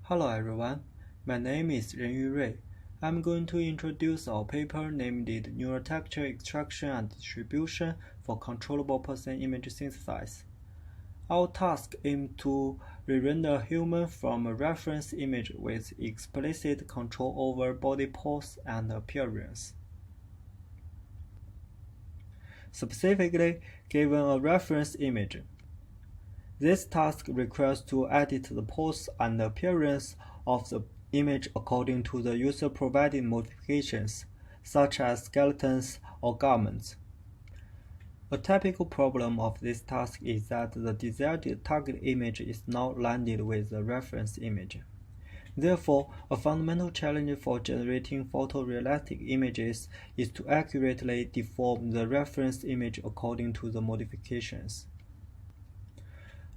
Hello everyone, my name is Renyu Rui. I'm going to introduce our paper named Neural Texture Extraction and Distribution for Controllable Person Image Synthesis. Our task aims to re-render a human from a reference image with explicit control over body pose and appearance. Specifically, given a reference image, this task requires to edit the pose and appearance of the image according to the user-provided modifications, such as skeletons or garments. A typical problem of this task is that the desired target image is not landed with the reference image. Therefore, a fundamental challenge for generating photorealistic images is to accurately deform the reference image according to the modifications.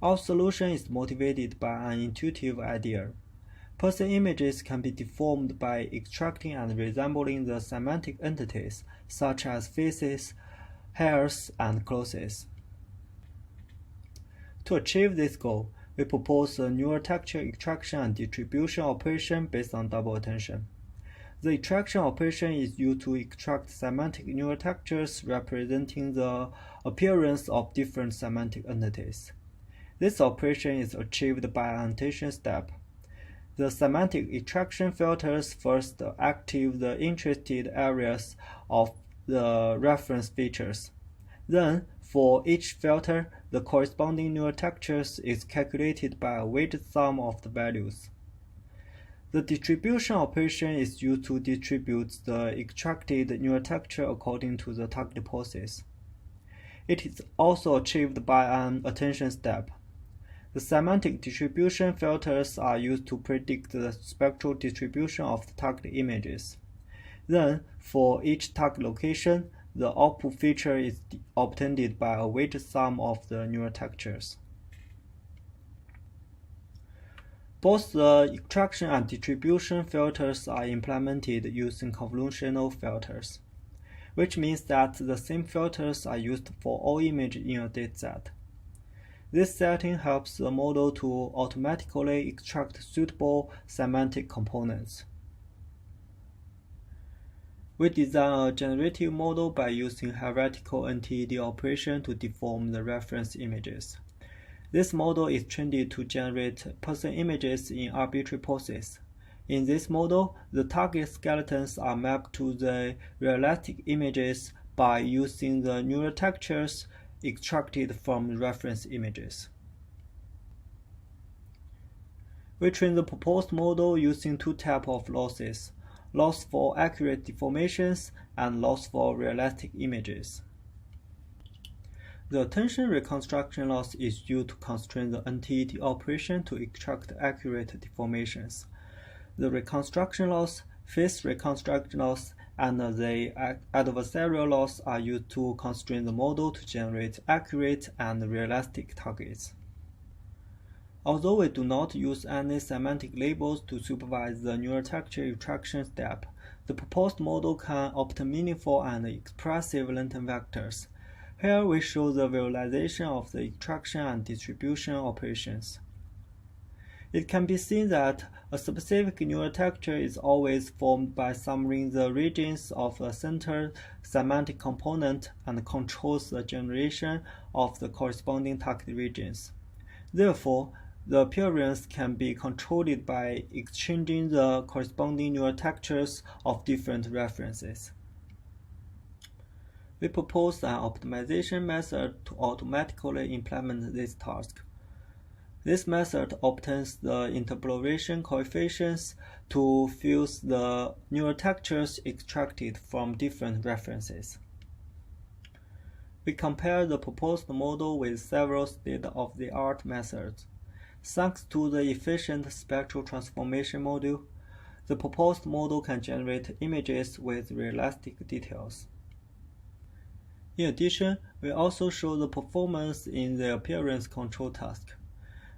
Our solution is motivated by an intuitive idea. Person images can be deformed by extracting and resembling the semantic entities, such as faces, hairs, and clothes. To achieve this goal, we propose a neural texture extraction and distribution operation based on double attention. The extraction operation is used to extract semantic neural textures representing the appearance of different semantic entities. This operation is achieved by an attention step. The semantic extraction filters first activate the interested areas of the reference features. Then, for each filter, the corresponding neural textures is calculated by a weighted sum of the values. The distribution operation is used to distribute the extracted neural texture according to the target poses. It is also achieved by an attention step. The semantic distribution filters are used to predict the spectral distribution of the target images. Then, for each target location, the output feature is obtained by a weighted sum of the neural textures. Both the extraction and distribution filters are implemented using convolutional filters, which means that the same filters are used for all images in a dataset. This setting helps the model to automatically extract suitable semantic components. We design a generative model by using hierarchical NTED operation to deform the reference images. This model is trained to generate person images in arbitrary poses. In this model, the target skeletons are mapped to the realistic images by using the neural textures extracted from reference images. We train the proposed model using two types of losses: loss for accurate deformations and loss for realistic images. The attention reconstruction loss is used to constrain the NTED operation to extract accurate deformations. The reconstruction loss, face reconstruction loss, and the adversarial loss are used to constrain the model to generate accurate and realistic targets. Although we do not use any semantic labels to supervise the neural texture extraction step, the proposed model can obtain meaningful and expressive lantern vectors. Here we show the visualization of the extraction and distribution operations. It can be seen that a specific neural texture is always formed by summoning the regions of a centered semantic component and controls the generation of the corresponding target regions. Therefore, the appearance can be controlled by exchanging the corresponding neural textures of different references. We propose an optimization method to automatically implement this task. This method obtains the interpolation coefficients to fuse the neural textures extracted from different references. We compare the proposed model with several state-of-the-art methods. Thanks to the efficient spectral transformation module, the proposed model can generate images with realistic details. In addition, we also show the performance in the appearance control task.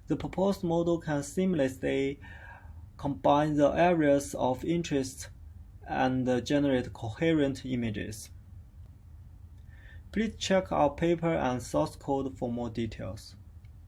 The proposed model can seamlessly combine the areas of interest and generate coherent images. Please check our paper and source code for more details.